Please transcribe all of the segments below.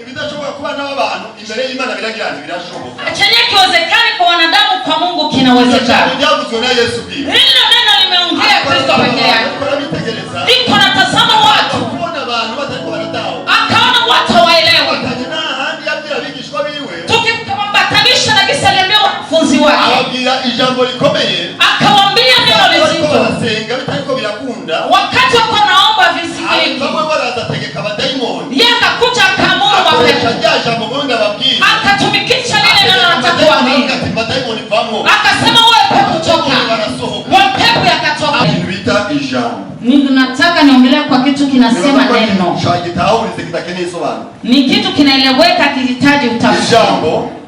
ibidashobora kuba n'abantu imbere y'Imana biragira birashoboka. Chenye kiwezekani kwa wanadamu kwa Mungu kinawezekana. Hilo neno limeongea Kristo pekee yake. Niko natazama watu. Akaona watu waelewe. Tukibatanisha na kisa aliambia wanafunzi wake. Akawaambia neno lizito. Wakati wako naomba visikiki. Yeye akakuja akamuru mapepo. Akatumikisha lile neno anatakuambia. Akasema wewe pepo toka. Wewe pepo yakatoka. Ninataka niongelee kwa kitu kinasema neno. Ni kitu kinaeleweka kihitaji utafsiri.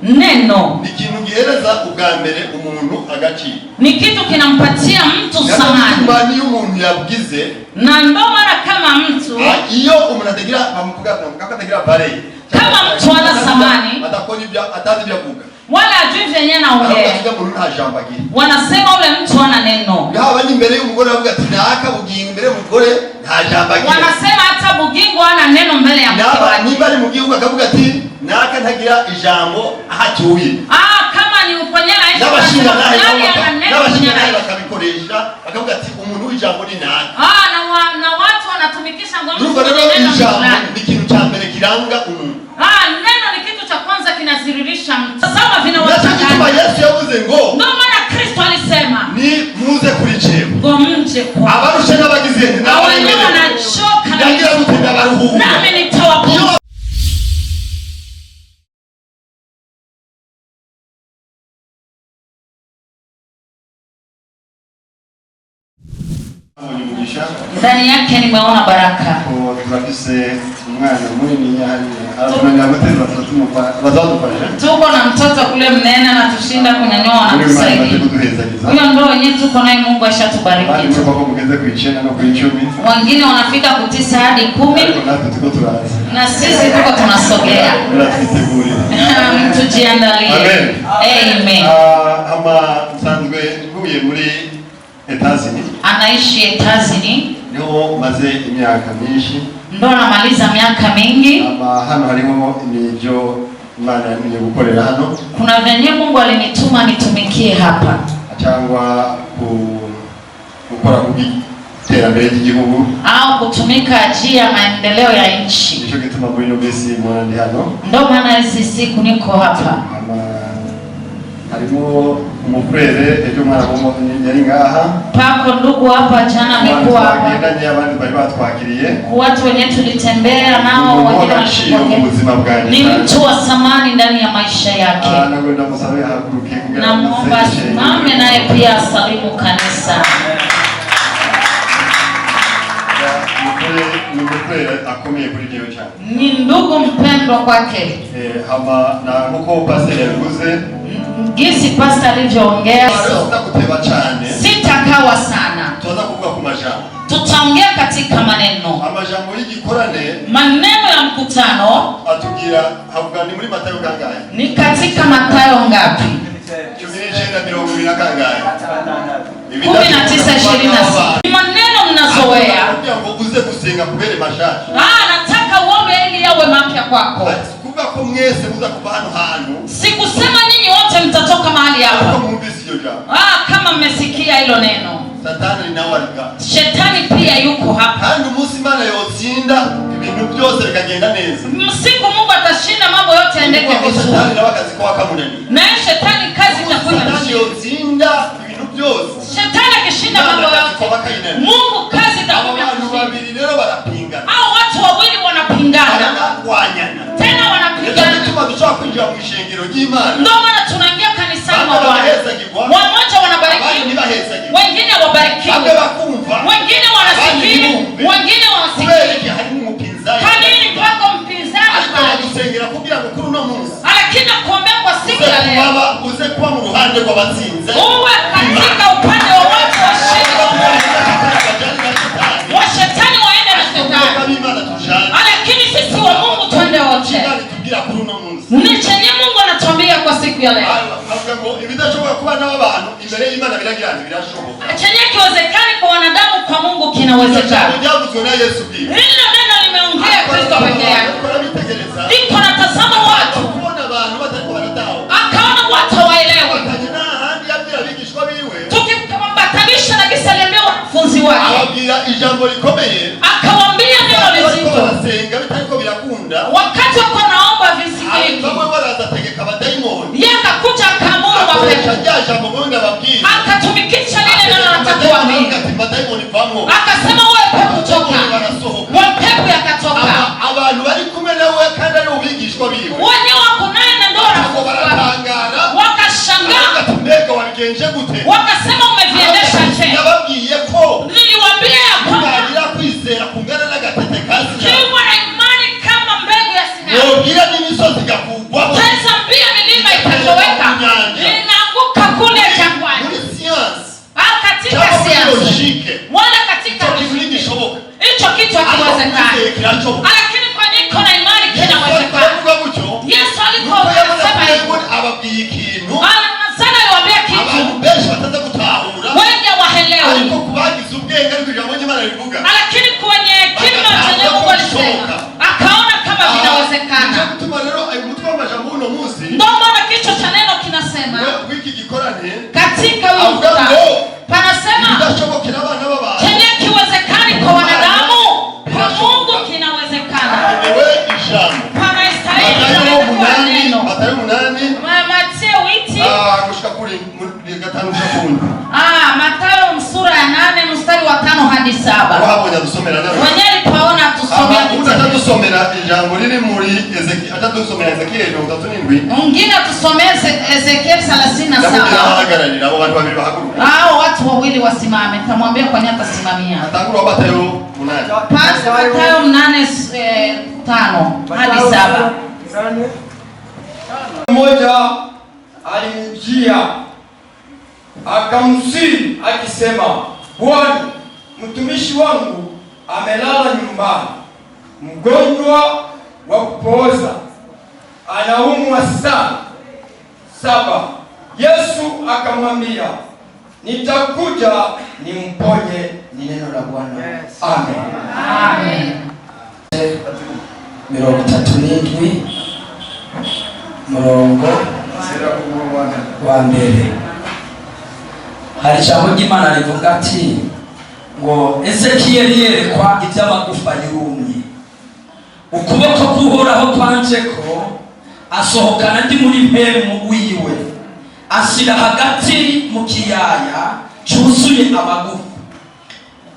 Neno ni kintu gihereza ubwambere umuntu agaci. Ni kitu kinampatia mtu samani. Bani umuntu yabwize. Na ndo mara kama mtu iyo umuntu atagira bamuvuga atagira bare. Kama mtu ana samani atakoni atazi byavuga. Wala ajui vyenye naongea. Wanasema ule mtu ana neno. Yaba ni mbere y'umugore avuga ati naka bugingo mbere y'umugore nta jambo agira. Wanasema hata bugingo ana neno mbele ya mke wake. Niba ari mugingo akavuga ati naka ntagira ijambo ahatuye. Kama ni ufanyana aisha n'abashinga bakabikoresha akavuga ati umuntu w'ijambo ni naka. Na watu wanatumikisha ngombe. Ijambo ni kintu cya mbere kiranga umuntu. Neno ni kitu cha kwanza kinaziririsha mtu. Sasa vinawachanganya. Yesu yavuze ngo. Ndio maana Kristo alisema. Ni muze kuri jewe. Ngo mje kwa. Abarusha n'abagize nti wenyewe wanachoka. Ndagira gutenda baruhuka. Nami nitawapumzisha. Ndani yake nimeona baraka. Tuko na mtoto kule mnene na tushinda kunyanyua na kusaidia. Huyo ndio wenyewe tuko naye, Mungu ashatubariki. Wengine wanafika kutisa hadi 10 na sisi tuko tunasogea. Tujiandalie. Amen. Ama msanzwe nguye muri Etazini. Anaishi Etazini. Niho maze imyaka myinshi. Ndo namaliza miaka mingi. Ama hano harimo nibyo Imana yamenye gukorera hano. Kuna venye Mungu alinituma nitumikie hapa. Cyangwa gukora kubiterambere ry'igihugu au kutumika ajili ya maendeleo ya nchi. Nicho gituma muri no besi mwandi hano. Ndo maana hizi siku niko hapa. Harimo umufrere ejo mwana bomo yari ngaha. Pako ndugu hapa jana amekuwa hapa. Ngendanye abandi bari batwakiriye. Watu wenye tulitembea nao wengine walipokea. Ni mtu wa samani ndani ya maisha yake. Nakwenda musabe hakuruke kugira. Na muomba simame naye pia asalimu kanisa. Ni ndugu mpendwa kwake. Hama na huko pastor yavuze. Gisi pastor alivyoongea. Sitakawa sana. Tutaongea katika maneno. Maneno ya mkutano. Ni katika Mathayo ngapi? 19:26. Maneno mnazoea. Nataka uombe ili yawe mapya kwako. Sikusema nyinyi wote mtatoka mahali hapa. Kama mmesikia hilo neno. Shetani pia yuko hapa. Siku Mungu atashinda mambo yote yaendeke vizuri. Na shetani kazi itakuwa shetani akishinda mambo yote, Mungu kazi itakuwa. Hao watu wawili wanapingana. Tena wanapigana. Ndio maana tunaingia kanisani mwa Bwana. Wamoja wanabariki, wengine hawabarikiwi. Wengine wanasikia, wengine hawasikii. Kanini pako mpinzani pale. Lakini nakuombea kwa siku ya leo. Uwe katika upande wa watu washindi. Wa shetani waende na shetani. Lakini sisi wa Mungu twende wote. Ni chenye Mungu anatuambia kwa siku ya leo. Chenye kiwezekani kwa wanadamu kwa Mungu kinawezekana. Hilo neno limeongea Kristo pekee yake. ijambo likomeye, akawaambia neno lizito. Barasenga bitariko birakunda, wakati wako naomba visikiki, bamwe barazategeka abadayimoni, yeye akakuja akamuru mapepo, akatumikisha lile neno nataka kuambia, akasema wewe pepo toka, wewe pepo yakatoka. Abantu bari kumwe nawe kandi ari ubigishwa biwe, wenyewe wako naye na ndio baratangara, wakashangaa, mbega wabigenje gute, wakasema umeviendesha je? Nababwiye ko niliwaambia ya kwamba ngira kwizera kungana n'agatete kazi, kiwa na imani kama mbegu ya sinapi, yogira n'imisozi igakugwa, tazambia milima itatoweka, inaanguka kule jangwani. Muri science, katika siasa wala katika kigishoboka, hicho kitu hakiwezekani, lakini kwa niko na imani kinawezekana. Yesu alikuwa anasema hivyo, ababwiye ikintu, anasema aliwaambia kitu, abantu benshi bataza gutahura, wengi waelewa, ariko kubagize ubwenge ariko ijambo ry'Imana rivuga, lakini kwenye kimya chenye Mungu alisema akaona kama vinawezekana. Mtuma rero umutwe w'amajambo uno munsi, ndio maana kichwa cha neno kinasema wiki gikorane katika huyo mkutano panasema ndashobokera abana b'abantu, chenye kiwezekani kwa wanadamu kwa Mungu kinawezekana. Wewe ijambo panastahili kwa neno Mathayo 8 Mathayo 8 gushika kuri 5 Mathayo sura ya 8 mstari wa 5 hadi 7. Wabonye dusomera nawe wenyewe tunaona tusomea kitu, atadusomera ijambo riri muri Ezekiel, atadusomera Ezekiel 37, mwingine tusomee Ezekiel 37. Hagararira abo bantu babiri bahaguruka, watu wawili wasimame, tamwambia kwa nini atasimamia. Atangura Mathayo 8 Mathayo 8:5 hadi 7. Mmoja alimjia akamsihi akisema, Bwana, mtumishi wangu amelala nyumbani, mgonjwa wa kupooza, anaumwa sana. 7. Yesu akamwambia, nitakuja nimponye, ni neno la Bwana. Amen. Amen. 37 murongo wa mbere hari ijambo ry'Imana rivuga ati ngo Ezekiel yerekwa iby'amagufa yumye, ukuboko kuhoraho kwanje ko asohokana ndi muri mpemu wiwe, ashyira hagati mu kiyaya cyuzuye amagufa,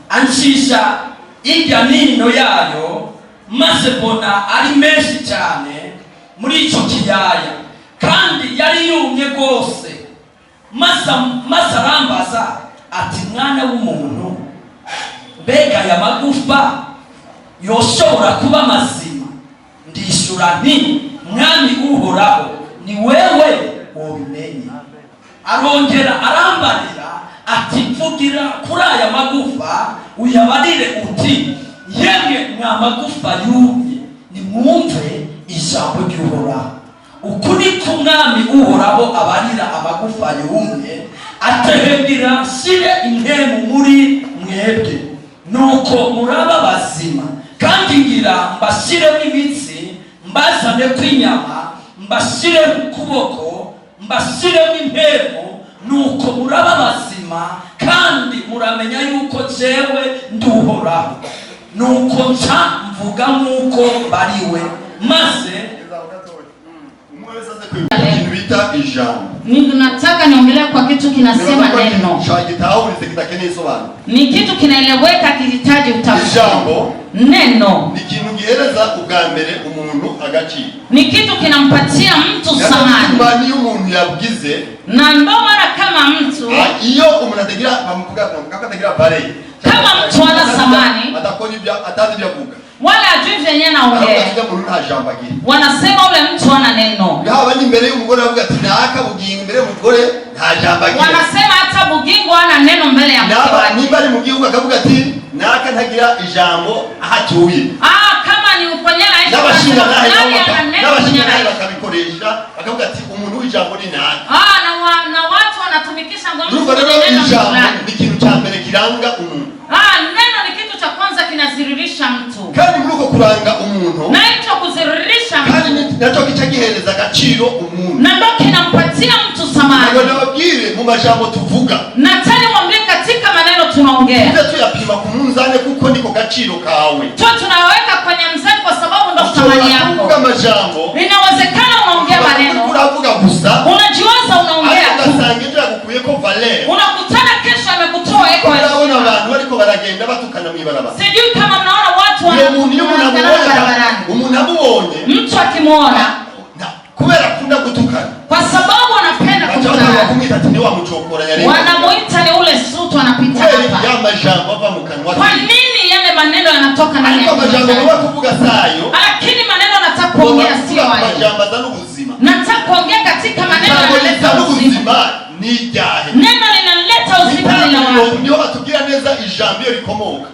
ancisha irya nino yayo, maze mbona ari menshi cyane muri icyo kiyaya, kandi yari yumye rwose. Maze arambaza ati, mwana w'umuntu, mbega aya magufa yoshobora kuba mazima? Ndishura nti, mwami uhoraho, ni wewe wobimenye. Arongera arambarira ati, vugira kuri aya magufa uyabarire uti, yemwe mwa magufa yumye, nimwumve ijambo ry'Uhoraho. Ukuri k'umwami uhoraho abarira amagufa yumye, atehembira shire impemu muri mwebwe, nuko muraba bazima, kandi ngira mbashiremo imitsi, mbazane kw'inyama, mbashiremo ukuboko, mbashiremo impemu, nuko muraba bazima, kandi muramenya yuko jewe ndi Uhoraho. Nuko nca mvuga nk'uko bariwe, maze nataka niongelea kwa kitu kinasema neno. Ni kitu kinaeleweka, kihitaji utafsiri. Neno ni kitu gihereza ubwa mbere umuntu agaciro, ni kitu kinampatia mtu samani. Niyo umuntu yabwize, na ndo mara kama mtu iyo umuntu ategira bamuvuga akategira pare, kama mtu ana samani atakoni atazi byavuga wala ajui vyenye naongea, wanasema ule mtu ana neno. Haba ni mbere y'umugore avuga ati naka bugingo mbere y'umugore nta jambo agira, wanasema hata bugingo ana neno mbele ya mke wake. Niba ari mugingo akavuga ati naka ntagira ijambo ahatuye, kama ni uponyela hicho n'abashinga bakabikoresha akavuga ati umuntu w'ijambo ni naka. Na watu wanatumikisha ngombe neno ni kitu cha mbere kiranga umuntu. Neno ni kitu cha kwanza kinaziririsha mtu, kandi muri uko kuranga umuntu, na hicho kuziririsha mtu kandi nacho kicagihereza agaciro umuntu, na ndo kinampatia mtu samani. Nababwire mu majambo tuvuga, na tani mwambie katika maneno tunaongea. Tuwe tuyapima ku munzane kuko niko gaciro kawe. Tuwe tunaweka kwenye mzani kwa sababu ndo thamani yako. Unavuga majambo. Inawezekana unaongea maneno. Unavuga gusa. Unajiwaza unaongea tu. Ugasanga yakukuyeko valeur. Unakutana kesho amekutoa eko ya. Unaona abantu bariko baragenda batukana mwibarabara. Sijui kama mnaona watu wanabarabara. Umuntu amubonye. Mtu akimuona kubera akunda gutukana. Kwa sababu anapenda kutukana. Wanamuita ni ule sutu anapita hapa. Ya majambo hapa mkanwa. Kwa nini yale maneno yanatoka ndani yako? Majambo wewe kuvuga sayo. Lakini maneno nataka kuongea sio hayo. Majambo zanu buzima. Nataka kuongea katika maneno yanaleta uzima. Ni jahe. Neno linaleta uzima ni wapi? Ndio watukia neza ijambo likomoka.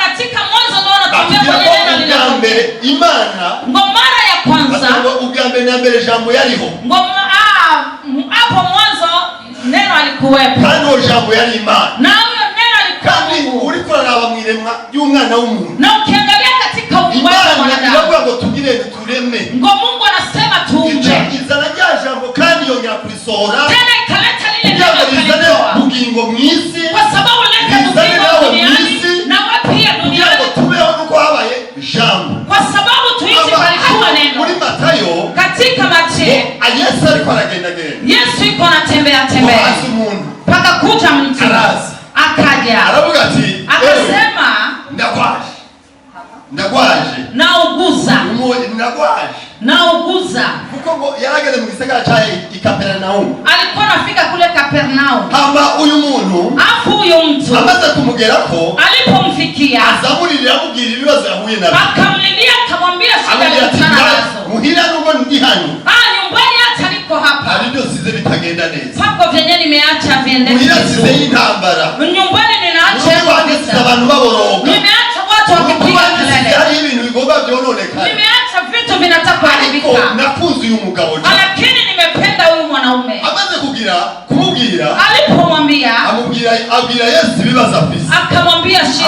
Katika mwanzo ndio wanatuambia kwenye neno linalokuja. Imana. Ngo mara ya kwanza. Ugambe na mbele jambo yaliho. Hapo mwanzo neno alikuwepo. Kandi jambo yali Imana. Na huyo neno alikuwa Mungu. Urikora naba mwiremwa y'umwana w'umuntu. Na ukiangalia katika uumbaji wa mwanadamu. Imana ngo tugire tureme. Ngo Mungu anasema tuumbe. Izana rya jambo kandi yongera kurisora. Tena ikaleta lile neno bugingo mwisi. Kwa sababu leta bugingo duniani na wapia duniani. Tumeho nuko habaye jambo. Kwa sababu tuishi palikuwa neno. Muri Matayo katika Mathayo Yesu alikuwa anagenda. Yesu yuko anatembea. Paka kuja mtu. Akaja. Aravuga ati akasema ndagwaje. Nauguza. Kuko yarageze mu gisagara cha Kapernaum. Alikuwa anafika kule Kapernaum. Hama uyu muntu. Afu huyo mtu. Amaze kumugerako. Alipomfikia. Azamurira amubwira ibibazo yahuye nabyo. Akamlilia akamwambia shida aliyokutana nazo. Muhira nuko ndi hano. Nyumbani hata niko hapa. Hari ndio size bitagenda neza. Pako vyenye nimeacha viende. Muhira size y'intambara. Nyumbani ninaacha abantu baboroga. Nimeacha watu wakipiga kelele. Hari ibintu bigomba byononekana. Nimeacha vitu vinataka kuharibika. Nakunze uyu mugabo. Lakini nimependa huyu mwanaume. Amaze kumubwira. Alipomwambia. Abwira Yesu ibibazo afise. Akamwambia shida.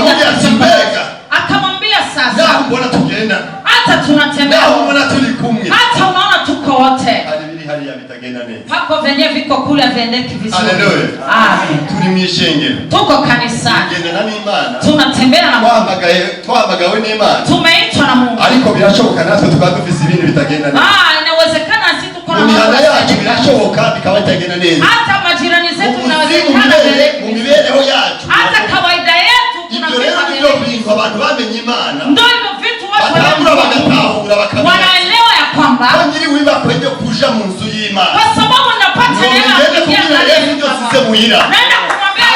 Akamwambia sasa. Mbona tugenda? Hata tunatembea. Mbona tuli kumwe? Hata unaona tuko wote. Hali ya bitagenda neza. Pako venye viko kule viendeki vizuri. Haleluya. Amen. Turi mw'Ishengero. Tuko kanisani. Tugenda n'Imana. Tunatembea na Mungu. Twahagawe n'Imana. Tumeitwa na Mungu. Ariko birashoboka natwe tukaba dufise ibintu bitagenda neza. Inawezekana sisi tuko na Mungu. Mihana yacu birashoboka bikaba bitagenda neza. Hata majirani zetu inawezekana mu mibereho yacu. Hata kawaida yetu tunafika ndio bintu abantu bamenye Imana. Ndio hivyo vitu watu wanaelewa ya kwamba ngiri wiba kwende kuja mu nzu y'Imana. Kwa sababu napata neema ya kuingia ndani ndio size muhira. Naenda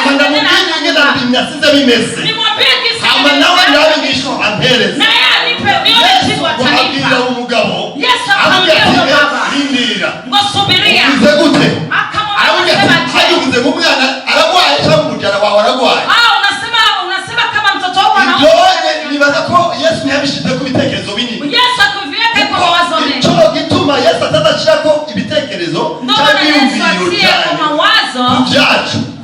kumwambia ngenda binasize bimeze. Nimwambie kisa. Ama nawe ndabingisho ampereza. Na yeye anipe nione kitu atanipa. Umugabo. Yesu akamwambia baba. Lindira. Ngosubiria. Uze gute? Akamwambia hajuze mu mwana aragwaye cyangwa umujana wawe aragwaye. Unasema kama mtoto wako ana. Nibaza ko Yesu ntiyabishize ku bitekerezo binini. Yesu akuviweka kwa mawazo mengi. Cyo gituma Yesu atadashirako ibitekerezo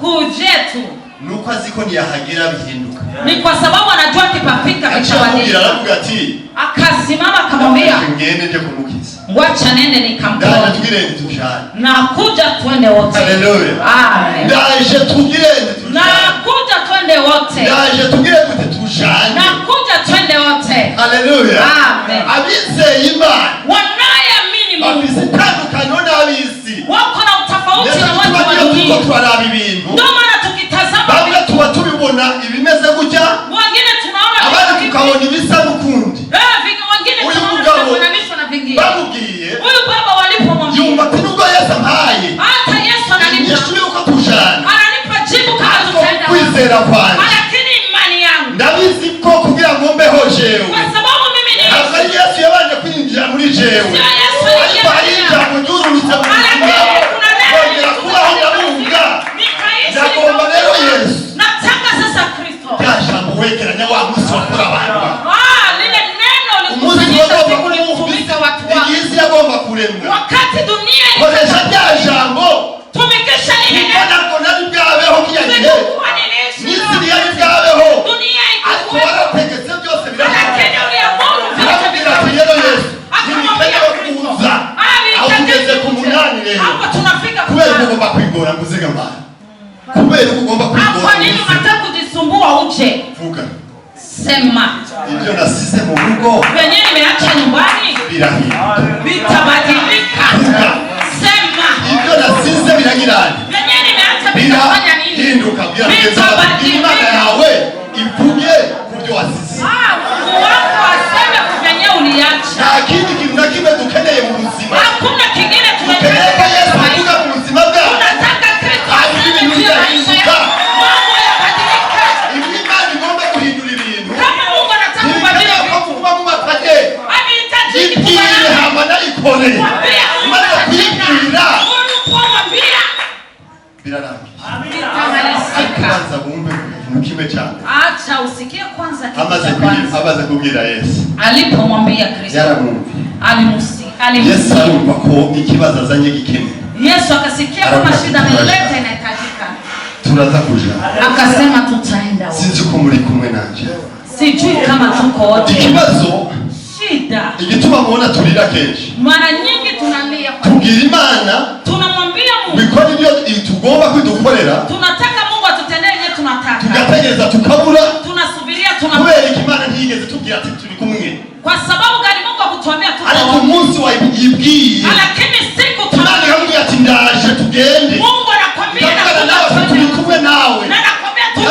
kujetu nuko aziko ntiyahagera bihinduka. Ni kwa sababu anajua kipafika kitabadilika. Aravuga ati akasimama akamwambia ngende nje kumukiza. Wacha nende nikamtoe. Ndaje tugirende tushane. Na kuja twende wote. Haleluya. Amen. Ndaje tugirende tushane. Na kuja twende wote. Ndaje tugirende tushane. Na kuja twende wote. Haleluya. Amen. Abizeye Imana. Wanayeamini Mungu. Abizitandukana n'abisi. Wako na utofauti na watu wengine. Ndio maana tukitazama bamwe tuba tubibona ibimeze gutya. Wengine tunaona abandi tukabona ibisa n'ukundi. Wengine tunaona vinafananishwa na vingine. Bamubwiye. Huyu baba walipomwambia. Yumva nubwo Yesu ampaye. Hata Yesu ananipa. Yesu yuko tujana. Ananipa jibu kama tutaenda. Kwizera kwanjye. Lakini imani yangu. Ndabizi ko kugira ngo mbeho jewe. Kwa sababu mimi ni Yesu yabanje kwinjira muri jewe. Sio Yesu yinjira mu juru bitabo. Ndagomba rero Yesu. Nataka sasa Kristo. Kashambo wegeranya wa musi wakora abantu. Lile neno likusanyisha siku litumika watu wako. Igisi yagomba kuremwa. Wakati dunia koresha rya jambo. Tumikisha lile neno. Mbona kona bwaweho kiyagihe. Nisi yari bwaweho. Dunia iko. Warategetse byose birashaka. Lakini uliamuru vitu rero Yesu. Nimikanya kuza. Ahugeze ku munani rero. Hapo tunafika kubera ugomba kwigora nguziga mbana. Kubera ugomba kwigora. Kwa nini unataka kujisumbua? uje. Vuga. Sema. Ibyo nasize mu rugo. Venye nimeacha nyumbani. Birahinduka. Bitabadilika. Sema. Ibyo nasize biragirana. Venye nimeacha bitafanya nini? Birahinduka. Imana yawe ivuge kubyo wasize. Wako aseme kuvenye uliacha. Nta kindi kintu na kimwe dukeneye mu buzima. Hakuna kingine tunakeneye ko Yesu avuga mu buzima bwawe. Tunataka Kristo aseme ibintu bigahinduka. Mambo yabadilika. Imana igomba guhindura ibintu. Kama Mungu anataka kubadilika vitu. Kuva mu mapade. Abihitaji ibwire hama nayikore. Maze kwibwira. Birarangiye. Akabanza bumve ikintu kimwe cyane. Acha usikie kwanza kitu cha amaze kubwira Yesu. Alipomwambia Kristo. Yaramwumva. Yesu arumva ko ikibazo azanye gikenewe. Yesu akasikia kama shida ameleta inahitajika. Turaza kuja. Akasema tutaenda wote. Sinzi ko muri kumwe nanje. Sijui kama tuko wote. Ikibazo shida. Igituma muona tulira kenshi. Mara nyingi tunalia kwa tubwira Imana. Tunamwambia Mungu. Bikora ibyo tugomba kwidukorera. Tunataka Mungu atutendee yenye tunataka. Tugategereza tukabura. Tunasubiria kubera Imana ntiyigeze tubwira ati turi kumwe. Kwa sababu gani Mungu akutuambia tuko. Ariko umunsi wa ibwiye. Lakini siku Imana yambwiye ati ndaje tugende. Mungu anakwambia turi kumwe nawe. Na anakwambia tuko.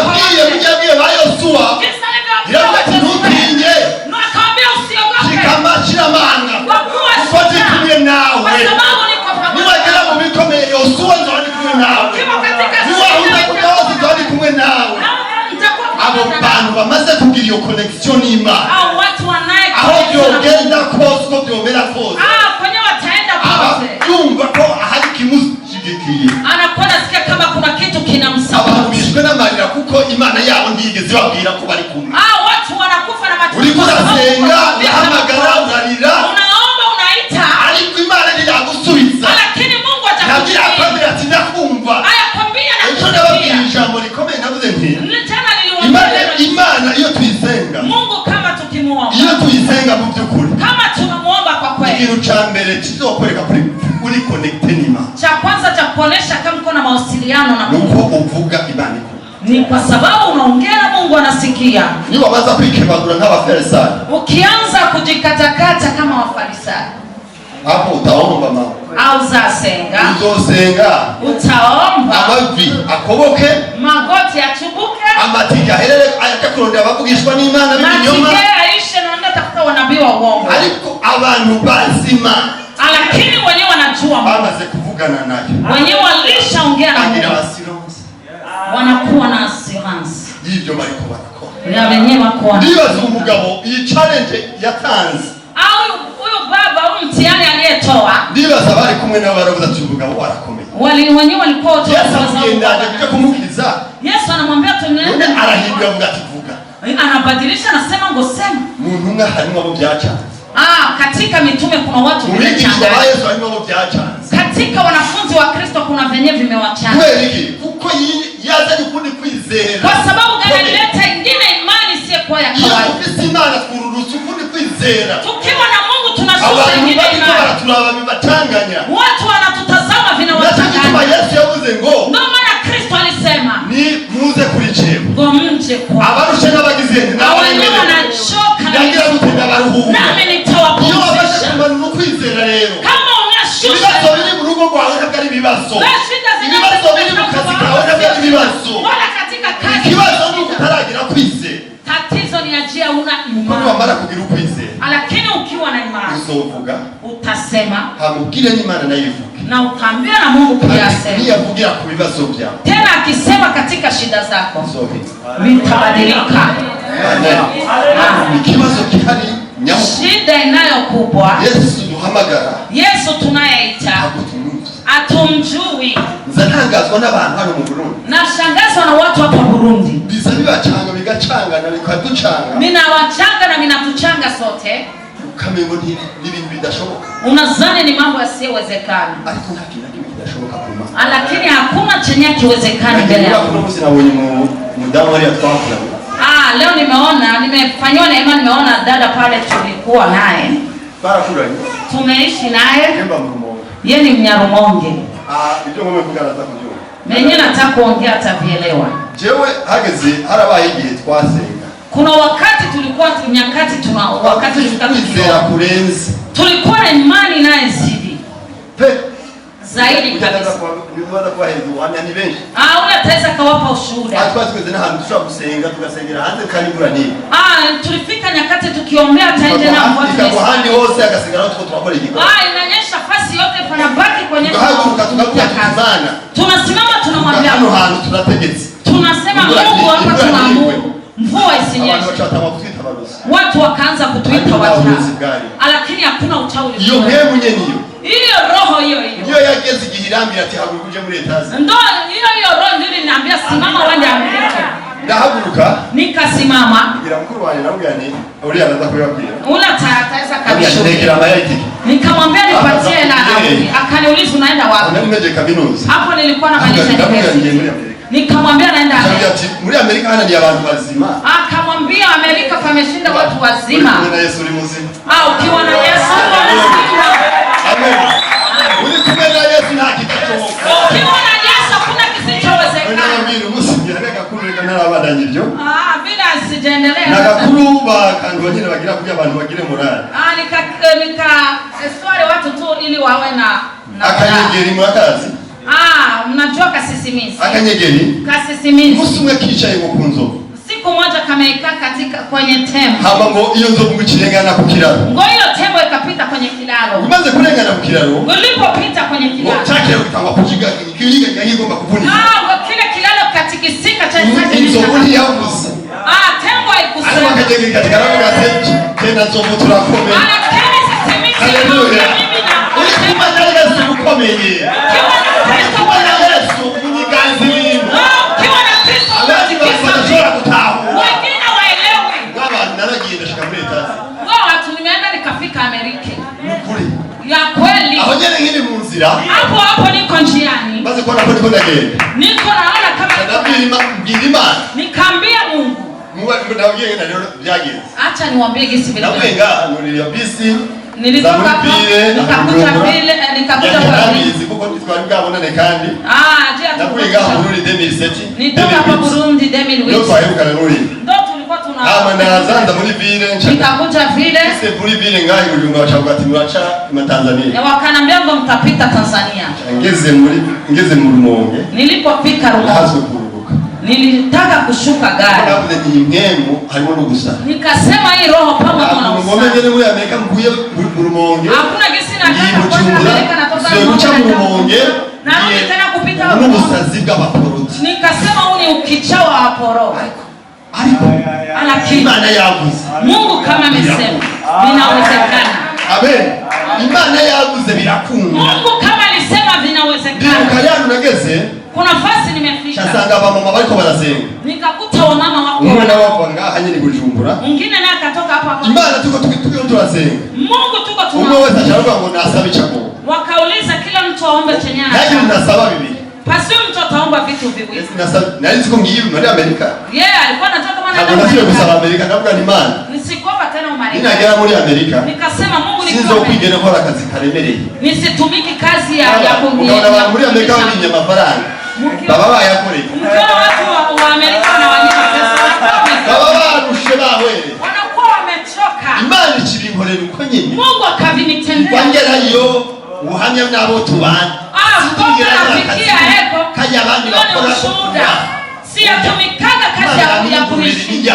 Yabwiye ba Yosuwa. Yabwiye ntutinye. Na akamwambia usiogope. Shikamashira amanga. Kuko ndi kumwe nawe. Kwa sababu niko pamoja. Niwagera mu bikomeye Yosuwa nzaba ndi kumwe nawe. Niwahuza kugahoza nzaba ndi kumwe nawe. Abo bantu bamaze kugira iyo connection n'Imana. Watu wanaye aho byogenda kose uko byomera kose. Kwenye wataenda kose. Yumva ko ahari kimushigikiye. Anakuwa nasikia kama kuna kitu kinamsababisha. Ababishwe n'amarira kuko Imana yabo ntigeze babwira ko bari kumwe. Watu wanakufa na machozi. Uri kusenga uhamagara urarira. Unaomba unaita. Ariko Imana ntiyagusubiza. Lakini Mungu atakujibu. Nagira ati ndakumva. Ayakwambia na kusikia. Ndababwira ijambo rikomeye navuze nti. Imana iyo tuyisenga. Mungu kama tukimuomba. Iyo tuyisenga mu by'ukuri. Kama tunamuomba kwa kweli. Ikintu ca mbere kizokwereka kuri connect n'Imana. Cha kwanza cha kuonesha kama uko na mawasiliano na Mungu. Nuko uvuga Imana iko. Ni kwa sababu unaongea na Mungu anasikia. Ni wabaza kwikebagura nk'abafarisayo. Ukianza kujikatakata kama wafarisayo. Hapo utaomba mama. Au zasenga. Uzosenga. Utaomba. Amavi akoboke. Magoti achubuke. Amatiga hele ayakurondera abavugishwa n'Imana b'ibinyoma. Matiga aishe naenda tafuta wanabii wa uongo. Ariko abantu bazima. Lakini wenyewe wanajua Mungu. Bamaze kuvugana naye. Wenyewe walishaongea na Mungu. Wanakuwa na assurance. Yibyo bariko barakora. Ya wenyewe wako. Ndibaza umugabo iyi challenge yatanze. Huyo baba huyo mtihani aliyetoa. Ndibaza bari kumwe n'abaravuza ati umugabo warakomeye. Wenyewe walikuwa wote wazaendaje kuja kumukiza. Yesu anamwambia tunaenda. Arahindura avuga ati vuga. Anabadilisha anasema ngo sema. Muntu umwe harimo abo byacanze. Katika mitume kuna watu wamechanganya. Yesu harimo abo byacanze. Katika wanafunzi wa Kristo kuna venye vimewachanga. Kweli kuko yazanye kundi kwizera. Kwa sababu gani leta ingine imani si kwa ya kawaida. Yesu Imana kururusu kundi kwizera. Tukiwa na Mungu tunashusha ingine imani. Turaba bibatanganya. Watu wanatutazama vinawachanganya. Nataka Yesu yavuze ngo. Ndio maana Kristo alisema. Ni muze kuri jewe. Ngo mje kwa. Abarushe n'abagize n'abanyene wanachoka. Ndagira gutenda baruhuka. Nami nitawapumzisha. Iyo wabasha kumana ukwizera rero. Kama unashusha. Ibibazo biri mu rugo rwawe ntabwo ari ibibazo. Ibibazo biri mu kazi kawe ntabwo ari ibibazo. Wala katika kazi. Ikibazo ni ukutaragira kwizera. Tatizo ni ajia una imani. Kuko wamara kugira ukwizera. Lakini ukiwa na imani. Uzovuga. Utasema. Hamubwire n'Imana nayo ivuge. Na utaambia na Mungu pia aseme. Niyavugira ku bibazo byawe. Tena akisema katika shida zako. Vitabadilika. Ikibazo kihari nyamu. Shida inayokubwa. Yesu duhamagara. Yesu tunayeita. Atumjui. Nzatangazwa n'abantu hano mu Burundi. Nashangazwa na watu hapa Burundi. Biza bibacanga bigacanga na bikaducanga. Minawachanga na minatuchanga sote. Kamengo n'ibintu bidashoboka. Unazani ni mambo yasiyowezekana. Ariko nta kintu kidashoboka kuma. Lakini hakuna chenye kiwezekana mbele yako. Kuna msi nabonye mu damu ya twafula. Leo nimefanywa neema, nimeona dada pale tulikuwa naye. Barafuranye. Tumeishi naye. Yemba Mrumonge. Yeye ni Mnyarumonge. Ibyo ngome kugana za kujua. Mwenye nataka kuongea atavielewa. jewe hageze harabaye igihe twasenga. Kuna wakati tulikuwa nyakati wakati tulikuwa kurenza. Tulikuwa na imani naye zidi. Zaidi kabisa. Niliweza kwa hizo wanyani benshi. Ule ataweza kawapa ushuhuda. Hatuwezi kwenda hantu tushobora gusenga tugasengera hanze kandi imvura nini. Tulifika nyakati tukiombea taende na mvua. Kwa handi hose agasengera tuko twakora igikorwa. Inanyesha fasi yote panabaki kwenye tukatukana. Tunasimama tunamwambia hano hantu tunategetse. Tunasema Mungu hapa tunaamuru mvua isinyeshe. Watu wakaanza kutuita wachawi. Lakini hakuna uchawi. Hiyo mbegu nyeniyo. Hiyo roho hiyo. Ndio yageze igihirambi ati haguruka muri etazi. Ndio hiyo roho ndio inaniambia simama uende Amerika. Ndahaguruka. Nikasimama. Ngira mkuru wanjye namugani uri anaza kuyabwira. Ataweza kabisa. Ngira mayiti. Nikamwambia nipatie na nauli. Akaniuliza unaenda wapi? Nimeje kaminuza. Hapo nilikuwa na maanisha university. Nikamwambia naenda Amerika. Muri Amerika hana ni abantu bazima. Akamwambia Amerika pameshinda watu wazima. Ukiwa na Yesu ni mzima. Ukiwa na Yesu ni mzima. Amen. Ukiwa na Yesu na kitachoka. Ukiwa na Yesu hakuna kisichowezekana. Ndio musingira gakuru kana abadanyiryo. Bila sijaendelea. Na gakuru bakandwa nyine bagira kuja abantu bagire morale. Nika story watu tu ili wawe na akanyegeri mwakazi. Mnajua kasisimizi. Akanyegeri. Kasisimizi. Musumwe kicaye gukunzo. Siku moja kameika katika kwenye tembo. Haba ngo iyo nzo ngukirengana ku kiraro. Ngo iyo tembo ikapita kwenye kilalo. Umaze kurengana ku kiraro. Ulipopita kwenye kilalo. Chake ukitangwa kujiga kiyiga ngayigomba kuvunika. Ngo kile kilalo katikisika cha sasa ni nzobuni yavuze. Tembo haikusema. Alikuwa kajenge katika rafu ya tena nzovu turakome. Tena sisimiki. Haleluya. Ulikuwa na Yesu ukomeye. Ulikuwa na Yesu uniganzi wino. Ukiwa na Kristo unajikisa kutahu. Wengine waelewi. Baba naragiye shika muri etazi. Watu nimeenda nikafika Amerika. Nukuri. Ya kweli. Aho nyene ngiri mu nzira. Hapo niko njiani. Baze kuona ko niko ndagenda. Niko naona kama Imana. Nikaambia Mungu. Mungu ndagiye na leo byageze. Acha niwaambie gisi vile. Nawenga nuriya bisi. Nilitoka nikakuta vile nikakuta kwa bizi kuko twari bwabonane kandi. Je nakuiga Burundi 2007. Nitoka hapa Burundi 2008. Ndio twaheruka na nuri. Ndio tulikuwa tuna. Naanza muri vile nchaka. Nikakuta vile. Sisi muri vile ngai ujunga wachagati mwacha ma Tanzania. Wakanambia ngo mtapita Tanzania. Ngeze mu Rumonge. Nilipofika Rumonge. Nilitaka kushuka gari. Navuze ni mwemu harimo no gusa. Nikasema hii roho pamoja na usa. Ngome ngene muri Amerika mbuye mu Rumonge. Hakuna gisi nataka kwenda Amerika natoka Rumonge. Na tena kupita hapo. N'ubusazi bw'abaporoti. Nikasema huu ni ukichao wa aporo. Lakini Imana yavuze. Mungu kama amesema vinawezekana. Amen. Imana yavuze birakunda. Mungu kama alisema vinawezekana. Ndio kariano nageze. Kuna fasi nimefika. Shasanga bamama bariko barasenga. Nikakuta wamama wako. Umwe wako ngaha nyine Bujumbura. Mwingine naye akatoka hapa. Imana tuko turasenga. Mungu tuko tuna. Umwe wese acharuka ngo nasabe chako. Wakauliza kila mtu aombe chenye anataka. Lakini mnasaba bibi. Pastor mtu ataomba vitu viwili. Nasaba na hizo ngiyi muri Amerika. Alikuwa anataka maana ndio. Ndio kusaba Amerika navuga ni Imana. Nisikopa tena Umarekani. Ninagera muri Amerika. Nikasema Mungu ni sinzo kwigena kwa kazi karemereye. Nisitumiki kazi ya kumia. Unaona muri Amerika wini mafaranga. Baba bayakoreye. Mkiona watu wa Amerika na wanyama pesa. Baba barushe bawe. Wanakuwa wamechoka. Imana ikibinkorera uko nyine. Mungu akavinitendea. Wangerayo uhamya nabo tubana. Nafikia eko. Kaja abandi bakora ushuhuda. Siyatumikaga kazi ya kuishi.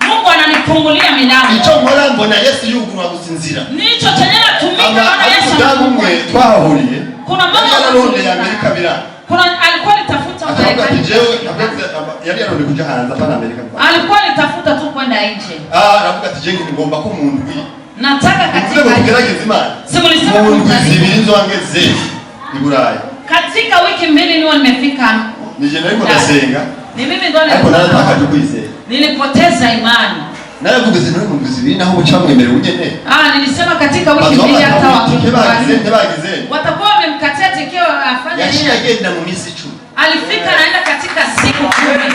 Mungu ananifungulia milango. Ico nkora mbona Yesu yugurwa gusinzira. Nicho chenye natumika maana Yesu anamwe twahuriye. Kuna mama yaronde ya Amerika bila. Kuna alikuwa alitafuta Marekani. Yari yaronde kuja hanze hapa Amerika. Alikuwa alitafuta tu kwenda nje. Navuga ati jengi ngomba ko umuntu nataka katika kugerageza Imana. Simulisema kuzibirinzo wangeze i Burayi. Katika wiki mbili niwe nimefika. Nije nariko ndasenga. Ni mimi ndo nataka kukwizera. Nilipoteza imani. Naravuga ati none muguzibiri naho ucamwemere unyene. Nilisema katika wiki mbili hata wakibagize. Watakuwa wamemkatia tikio afanye nini? Yashagenda mu misi 10. Alifika naenda katika siku 10.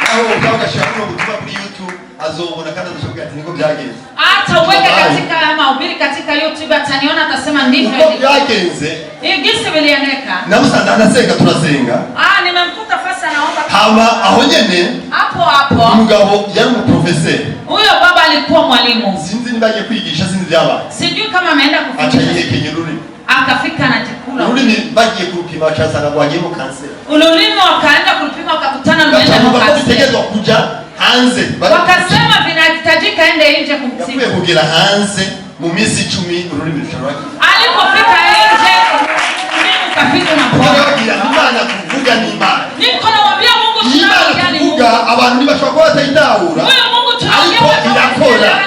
Naho ukanga shaka kutuba kuri YouTube azobona kandi azoshoboye ati niko byagenze. Hata uweke katika mahubiri katika YouTube ataniona atasema ndivyo byagenze. Hiyo gisi bilianeka. Namusanga anasenga turasenga. Nimemkuta fasa hama aho nyene hapo umugabo yari umuprofeseri. Huyo baba alikuwa mwalimu. Sinzi nibagiye kwigisha, sinzi byaba. Sijui kama ameenda kufundisha. Achayihekenye rurimi. Akafika na chakula. Rurimi bagiye kurupima bakazana kwagiye mu kansera. Ululimi wakaenda kulipima wakakutana mmeenda mu kansera. Bategezwa kuja hanze. Wakasema vinahitajika ende nje kumtibu. Yakuye kugera hanze mu minsi 10 ururimi rusharaki. Alipofika nje ulimi ukafika na pole. Imana kuvuga ni Imana. Niko nawaambia Mungu tunaongea ni Mungu. Abantu ntibashobora batayidahura. Huyo Mungu tunaongea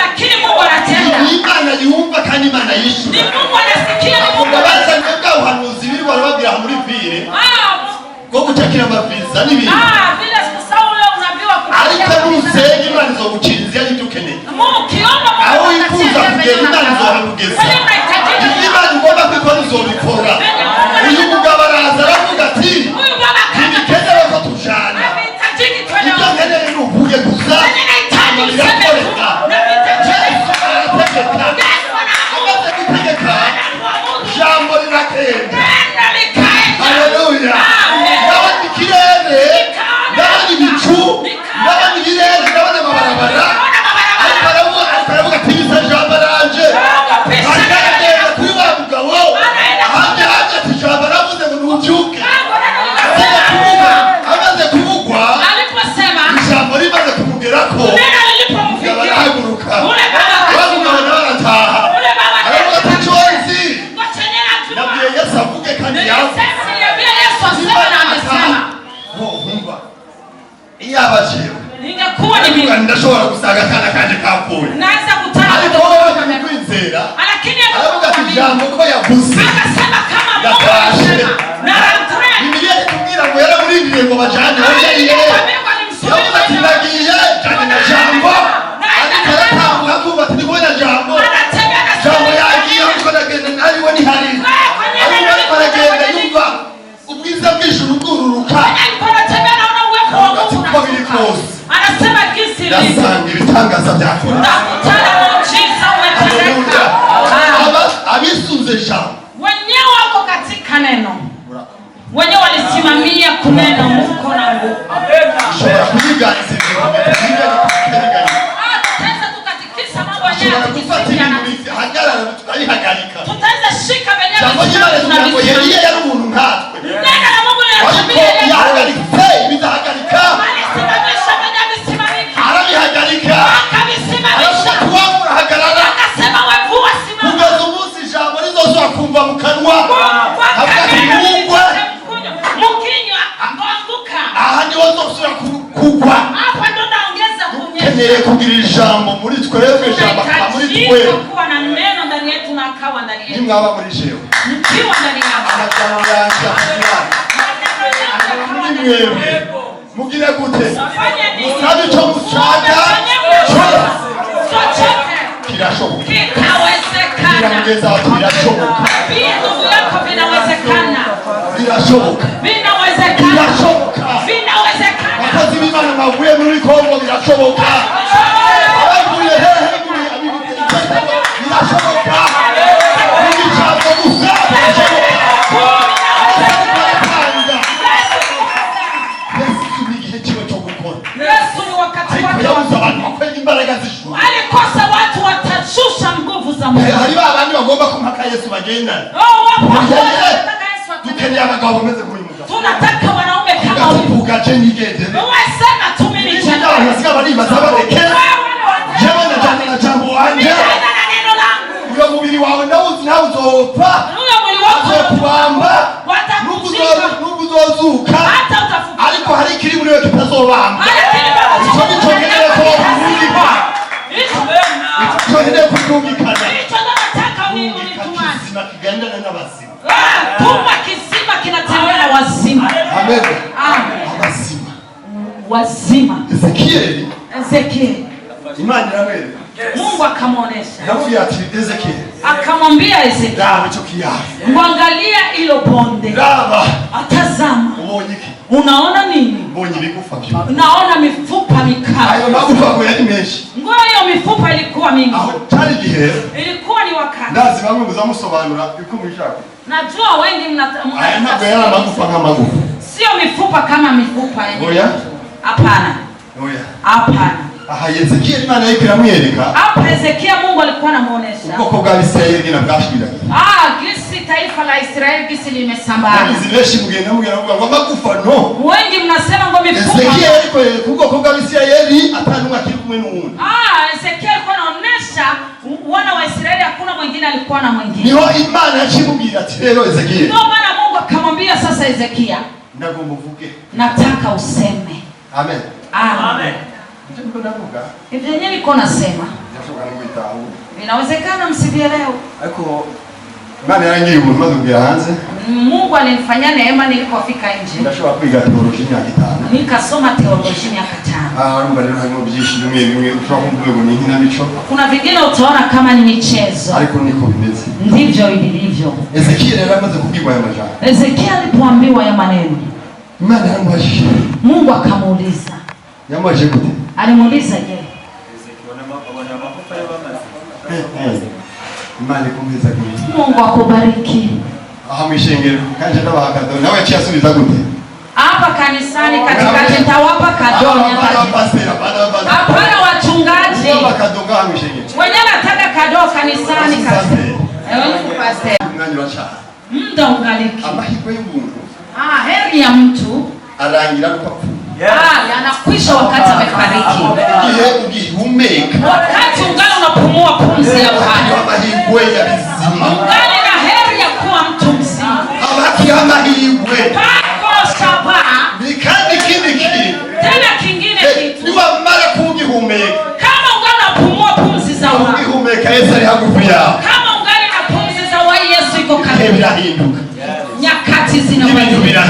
lakini Mungu anatenda. Imana yumva kandi Imana yishura. Ni Mungu anasikia ni Mungu. Bazanye ubuhanuzi biri barababwira muri vile. Ngo gutakira amaviza n'ibindi. Vile Saul unaambiwa ariko nusenge Imana izogukiriza y'ibyo ukeneye. Mukiomba aho wifuza kugera Imana izobigeza. Imana igomba kwikora izobikora. Uyu mugabo araza aravuga ati ntibikeneye ko tujana. Ibyo nkeneye ni uvuye gusa. Birakoreka. Amaze gutegeka jambo rirakenda. Haleluya. Ndabona ikirere, ndabona ibicu, ndabona ibirere, ndabona amabarabara. Aravuga ati bisa jambo aranje. Agenda kuri wa mugabo. Hanze ati jambo aravuze ngo nubyuke. Amaze kuvugwa. Aliposema ijambo rimaze kumugerako. Neno lilipomfikia. Arahaguruka. Ule baba Wamugabo nawe arataha. Aravuga ati Joyce. Nabwiye Yesu avuge kandi yavuze. Iyaba jewe ningekuwa ni mimi ndashobora gusaga kana kanje kapfuye. Naweza kutana na kwinzera. Lakini aravuga ati jambo ko yavuze. Akasema kama Mungu anasema na rantre. Biblia itumira ngo yaramurindiriye ngo bajane aho yari yeye. Yavuze ati nagiye cyane na jambo. Ariko aratambuka kuba ati ndiko na jambo. Jambo yagiye ariko nagenda nariwe ni hari. Ariko aragenda yumva ubwiza bw'ijuru bwururuka. Anasema kisi yasanga ibitangaza byakora. Nakutana muujiza umetendeka. Abisunze jambo. Wenyewe wako katika neno. Wenyewe walisimamia kunena Mungu na nguvu. Shobora kuyiganza ibintu biteganya. Tutaweza tukatikisa mambo yetu. Tutaweza shika wenyewe. Jambo jingine tunako yeye yari umuntu nkatwe. Neno la Mungu linatabiri. Yahagarika bizahagarika. Alisimamisha wenyewe simamika. Arabihagarika. Akabisimamisha. Hagarara. Akasema wewe simama. Kugeza umunsi ijambo rizozo kumva mu kanwa. Mukinywa anguka. Aha ni wazosura kugwa. Hapa ndo naongeza kunyesha. Keneye kugira ijambo muri twebwe ijambo muri twebwe. Kuwa na neno ndani yetu na akawa ndani yetu. Nimwaba muri jewe. Mkiwa ndani yako. Amajambo yanje. Mugire gute? Musabe cyo mushaka. Kirashoboka. Kinawezekana. Kirangeza ati birashoboka. Bingu yako vinawezekana. Birashoboka. Vinawezekana. Birashoboka. Vinawezekana. Akozi b'Imana bavuye muri Kongo birashoboka. Abavuye hehe muri birashoboka. Ibicabo gusa birashoboka. Yesu ni wakati wake. Alikosa watu watashusha nguvu za Mungu. Hari abandi bagomba kumaka Yesu bagenda. Dukeneye abagabo bameze kuri muga. Tunataka wanaume kama huyu. Tugace nigende. Wewe sema tu mimi ni Ndio nasikia bali basaba lekera. Jewe na jambo wanje. Na neno langu. Uyo mubiri wawe ndawuzi nawe uzopfa. Uyo mwili wako kubamba. Watakushika. Nubuzozuka. Hata utafuka. Ariko hari kiri muri we kitazobamba. Ico ni cyo ngeneye ko umwumva. Ico ngeneye kutumvikana. Ico nataka unitumane. Kisima kigendana n'abazima. Tuma kisima kinatembea na wazima. Amen. Amen. Abazima. Wazima. Ezekiel. Imana iramwere. Mungu akamwonesha. Namubwira ati Ezekiel. Akamwambia Ezekiel. Raba ico kiyaye. Mwangalia ilo bonde. Raba. Atazama. Ubonye iki? Unaona nini? Mbonye ibigufa byo. Naona mifupa mikavu. Ayo magufa ngo yari menshi. Ngo hiyo mifupa ilikuwa mingi. Aho cyari gihe. Ilikuwa ni wakati. Ndazi bamwe muzamusobanura biko mwishaka. Najua wengi Aya ntabwo yari amagufa nk'amagufa. Sio mifupa kama mifupa yenyewe. Oya? Hapana. Oya. Hapana. Aha, Ezekiel Imana yake iramwereka. Hapa Ezekiel Mungu alikuwa anamuonesha. Ubwoko bwa Isirayeli na bwashwiraga. Gisi taifa la Israeli gisi limesambaa. Kandi zibeshi mugenda ngo amagufa no. Wengi mnasema ngo mifupa. Ezekiel ariko ubwoko bwa Isirayeli atanumwe akiri kumwe n'umuntu. Ezekiel alikuwa anaonesha wana wa Israeli hakuna mwingine alikuwa na mwingine. Niho Imana yachimubwira ati rero Ezekiel. Ndio maana Mungu akamwambia sasa Ezekiel, ndagomba uvuge. Nataka useme. Amen. Amen. Hivyo yenyewe niko nasema. Inawezekana msivielewe. Ariko Imana yarangiye ubuntu mazugira hanze. Mungu alinifanyia neema nilipofika nje. Ndashobora kwiga theology myaka 5. Nikasoma theology myaka 5. Urumva rero harimo byinshi bimwe ushobora kumvuga ngo ni inkinamico. Kuna vingine utaona kama ni michezo. Ariko niko bimeze. Ndivyo vilivyo. Ezekiel yaramaze kubwirwa aya majambo. Ezekiel alipoambiwa ya maneno, Imana yaramubajije. Mungu akamuuliza. Yamubajije gute? Alimuuliza je? Imana ikumwiza gute? Mungu akubariki. Aha mw'Ishengero kanje ndabahakado nawe yaciyasubiza gute? Hapa kanisani katikati nitawapa kado hapana wachungaji. Bakadonga aha mw'Ishengero. Wenyewe nataka kado kanisani kasi. Pasteur. Mwanya wacha. Muda ungaliki. Amahirwe y'umuntu. Heri ya mtu arangira gupfa. Yanakwisha wakati amefariki. Ugihumeka. Wakati ungali unapumua pumzi ya uhai. Amahirwe ya bizima. Ungali na heri ya kuwa mtu mzima. Abaki amahirwe. Pako shaba. Ni kandi kindi kitu. Tena kingine kitu. Niba mara kugihumeka. Kama ungali unapumua pumzi za uhai. Ugihumeka Yesu ari hagufi yawe. Kama ungali na pumzi za uhai Yesu iko karibu. Birahinduka. Nyakati zinabadilika.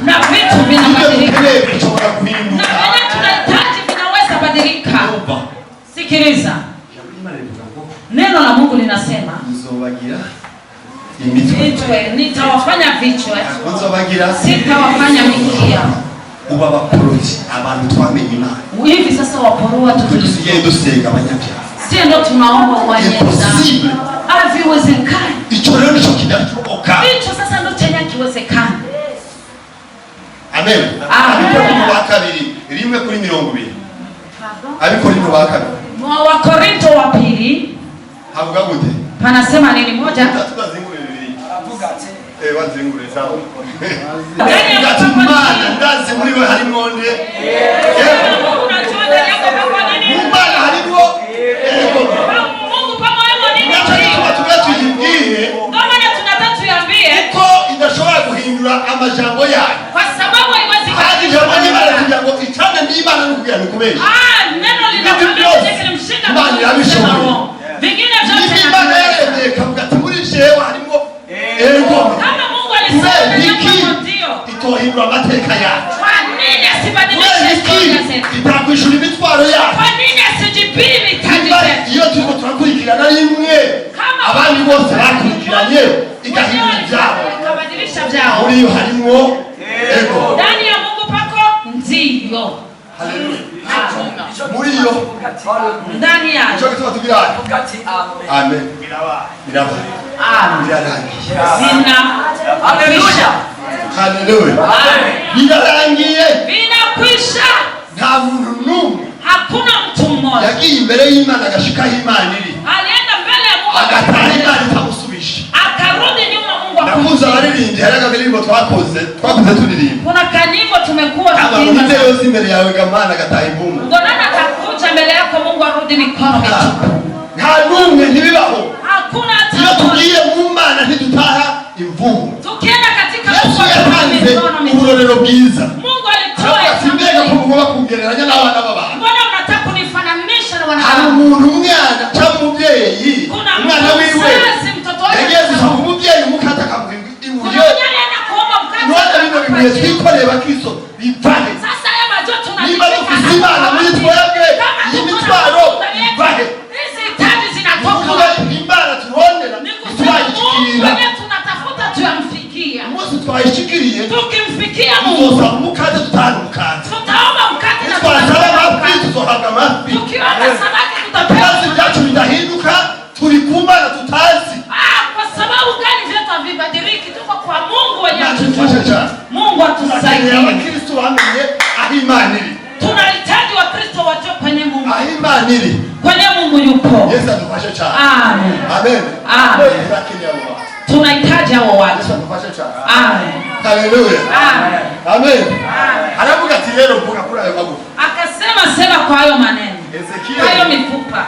Na vitu vinabadilika. Na vile tunahitaji vinaweza badilika. Sikiliza. Neno la Mungu linasema vichwe, nitawafanya vichwe, sitawafanya mikia. Hivi sasa waporua sio ndo tunaomba uwanyeza. Haviwezekani. Hicho sasa ndo chenye kiwezekani. Amen. Abikora mu bakabiri rimwe kuri 20. Abikora mu bakabiri. Wakorinto wa pili. Havuga gute? Panasema nini moja? Tutazingure bibiri. Avuga ati wazingure sawa. Ati Imana ndazi muri we harimo nde? Unajua ndani yako kwa nini? Imana harimo Mungu pamoja na nini? Tunatujibie. Kama na tunataka tuambie ko indashobora guhindura amajambo yayo. Kwa sababu haiwezi jambo Imana kugira ngo itane n'Imana n'ukubwira n'ukubesha. Neno linakwambia kilimshinda Mungu. Vingine vyote Imana yaremeye kavuga ati muri jewe harimo ego. Kama Mungu alisema ndio itohindura amateka yayo. Kwa nini asibadilishe historia zetu? Itakwishura imitwaro yayo. Kwa nini asijipime mitaji? Iyo turiko turakurikirana rimwe abandi bose bakurikiranye igahindura ibyabo. Ikabadilisha byabo. Muri yo harimo ego. Ndani ya Mungu pako ndio. Haleluya. Muri yo ndani ya cyo kitwa tugira amen. Biraba. Amen. Bina. Haleluya. Haleluya. Amen. Binarangiye. Binakwisha. Nta muntu numwe. Hakuna mtu mmoja. Yagiye imbere y'Imana agashika Imana iri. Alienda mbele ya Mungu. Agataha Imana itamusubisha. Akarudi nyuma Mungu akamsubisha. Nakuza baririmbye haraga birimbo twakoze turirimba. Kuna kanimbo tumekuwa tukiimba. Aba yose imbere yawe gamana agataha imbumu. Ngo nani atakuja mbele yako Mungu arudi mikono mitupu. Nta numwe ntibibaho. Hakuna hata. Iyo tugiye mu Mana ntidutaha imvumu. Tukienda katika Mungu mikono mitupu. Urorero bwiza. Mungu alitoa asimbega ko mugoba kugereranya n'abana b'abantu. Mbona unataka kunifananisha na wana? Hari umuntu umwana cyangwa umubyeyi. Umwana wiwe. Yageze ku mubyeyi mukata kamuhinga ibuye. None bino bibuye twikoreba Kristo bivahe. Sasa ya majo tunanipa. Niba Imana muri twebwe imitwaro bivahe. Hizi taji zinatoka. Imana tuonera. Twayishikira. Tunatafuta tuyamfikia. Mungu twayishikiriye. Tukimfikia Mungu. Mukate tutanukate. Tutaomba mkate na tutasala tuzohaga mafi. Tukiomba samaki tutapewa. Kazi byacu bidahinduka turi kumana tutazi. Kwa sababu gani vyetu havibadiliki? Tuko kwa Mungu wenyewe. Mungu Mungu atusaidie. Abakristo bamenye aho Imana iri. Tunahitaji Wakristo wajue kwenye Mungu. Aho Imana iri. Kwenye Mungu yupo. Yesu atufashe cyane. Amen. Amen. Amen. Tunahitaji hao watu. Yesu atufashe cyane. Amen. Haleluya. Amen. Amen. Aravuga ati rero mvuga kuri ayo magufa. Akasema sema kwa hayo maneno. Ezekiel. Hayo mifupa.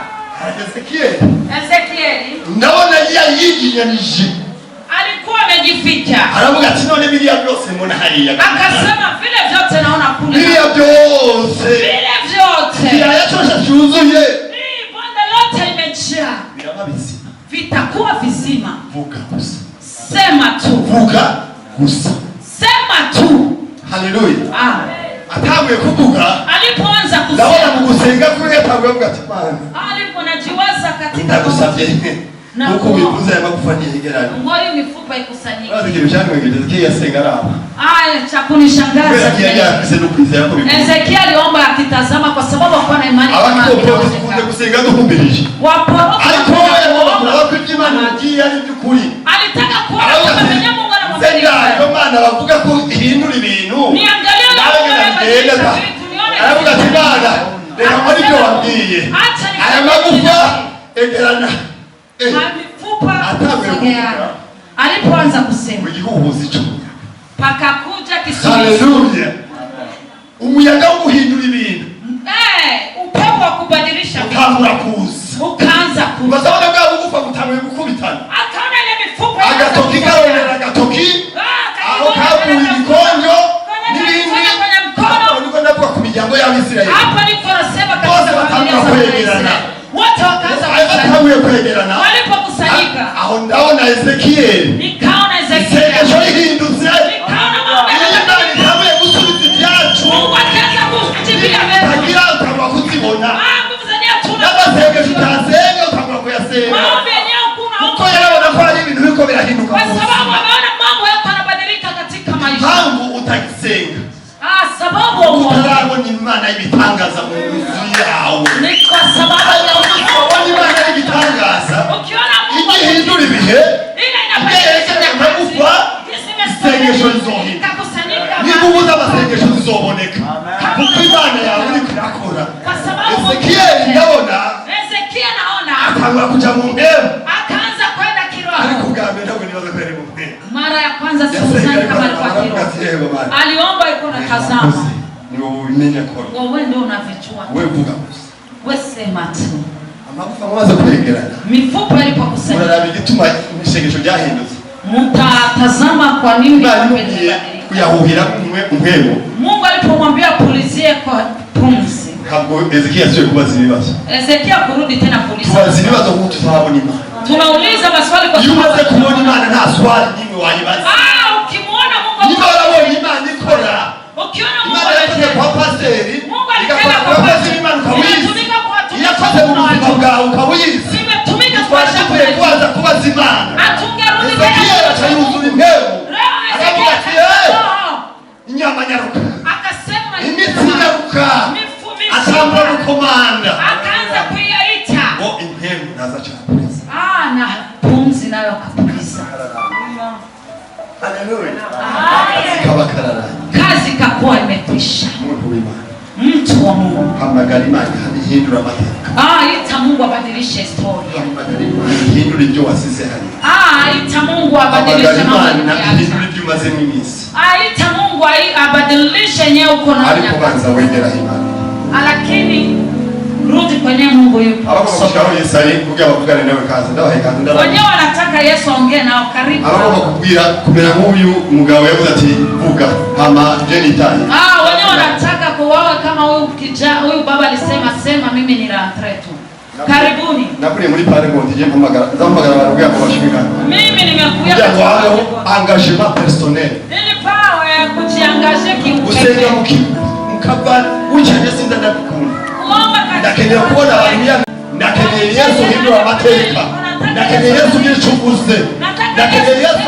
Ezekiel. Ndabona yiginyanije. Alikuwa amejificha. Aravuga ati none biriya byose mbona hariya. Akasema vile vyote naona kule. Biriya byose. Vile vyote. Kila yachosha cyuzuye. Bonde lote limejaa. Biraba bizima. Vitakuwa vizima. Vuga gusa. Sema tu. Vuga gusa. Sema tu. Haleluya. Amen. Atabwe kuvuga. Alipoanza kusema. Ndabona mu gusenga kuri atabwe avuga ati Mana. Aliponajiwaza katika. Ndagusabye. Nuko wibuza aya magufa ntiyegeranye. Ngoyo mifupa ikusanyike. Bazi kitu cyane wegeze kiya senga raho. Cha kunishangaza. Ezekiel aliomba akitazama kwa sababu alikuwa na imani kama kunde gusenga duhumbirije. Waporoka. Alikuwa Imana ngiye ari byukuri. Alitaka kuona kama mwenye Mungu anamwambia. Ndio maana bavuga ko ihindura ibintu. Niangalie na aravuga ati Mana reka muri byo wabwiye. Aya magufa egerana. Alipoanza kusema igihuhuzi cyo pakakuja kisubizo. Haleluya. Umuyaga wo guhindura ibintu. Upepo wa kubadilisha ukangura kuza. Ukaanza kuza. Bazabona bwa bugufa butamwe gukubitana. Akaona ile mifupa agatoki karona agatoki. Aho kabuye ibikonjo n'ibindi kwenye mkono. Niko ndavuga ku miryango y'Abisirayeli. Hapa niko nasema katika familia za Israeli. Wote wakaanza kwegerana. Walipokusanyika. Aho ndaona Ezekiel. Nikaona Ezekiel. Isengesho rihindutse. Nikaona mambo yakabaye gusubiza ibyacu. Mungu akaanza kujibia mbele. Tagira utangwa kuzibona. Nguvu za nia tuna. N'amasengesho utasenga utangwa kuyasenga. Maombi yenyewe kuna. Kuko yarabona ko hari ibintu biko birahinduka. Kwa sababu ameona mambo yako yanabadilika katika maisha. Hangu utagisenga. Sababu utarabona Imana ibitangaza mu nzu yawe. Ni kwa sababu ya Imana ibitangaza. Ukiona Mungu igihindura ibihe. Ile inabadilika magufa. Isengesho rizohinduka. Nibubuza amasengesho zizoboneka. Kuko Imana yawe iri kurakora. Kwa sababu Ezekiel ndabona. Ezekiel naona. Akangura kuja mu mpemu. Akaanza kwenda kiroho. Ariko bwame ntabwo nibaza kwenda mu mpemu. Mara ya kwanza sikuzani kama alikuwa kiroho. Aliomba iko na tazama. Niwo umenya ko. Wewe ndio unavichua. Wewe vuga gusa. Wewe sema tu. Amagufa amaze kwegerana. Mifupa ilipokusanyika. Unarabi gituma isengesho ryahindutse. Mtatazama kwa nini kuyahuhira umwemo. Mungu alipomwambia pulizie kwa pumzi. Ntabwo Ezekiel asiye kubaza ibibazo. Ezekiel kurudi tena polisi. Tubaza ibibazo kuko tutabona Imana. Tunauliza maswali kwa sababu yumaze kubona Imana nta swali nimwe wayibaza. Ukimuona Mungu niba warabonye Imana ikora. Ukiona Mungu yakoze kwa pasteri. Mungu alikana kwa pasteri Imana ukawizi. Yakoze mu buzima bwawe ukawizi. Imetumika kwa shamba kubaza kubaza Imana. Atungerudi tena atayuzura impero. Akavuga ati inyama nyaruka. Akasema imitsi nyaruka. Atamba rukomanda. Akaanza kuyaita. Impero naza cyane. Na pumzi nayo akapuliza. Haleluya. Kazi kakuwa imekwisha. Mtu wa Mungu. Hamagara Imana ihindura amateka. Ita Mungu abadilishe historia. Hamagara Imana ihindura ibyo wasize hari. Ita Mungu abadilishe mambo yako. Ihindura ibyo umaze mu minsi. Ita Mungu abadilishe nyewe uko na. Ariko banza wegera Imana. Lakini rudi kwenye Mungu yupo. Abakubwira Yesu ari kugira bavugane nawe kaza ndabahe kaza ndabahe. Wenyewe wanataka Yesu aongee nao karibu. Abakubwira kumera nk'uyu mugabo yavuze ati vuga hama jeni tani. Wenyewe wanataka kuwawa kama huyu baba alisema sema mimi ni rentre tu. Karibuni. Nakuri muri pale ngo ndije mpamagara ndamagara abantu bwa bashimika. Mimi nimekuja kwa engagement personnel. Ili pawe kujiangaje kiuchumi. Usenga mukaba uchaje sinda ndakukunda. Ndakeneye kubona abantu ndakeneye Yesu hindura amateka. Ndakeneye Yesu yicuguze. Ndakeneye Yesu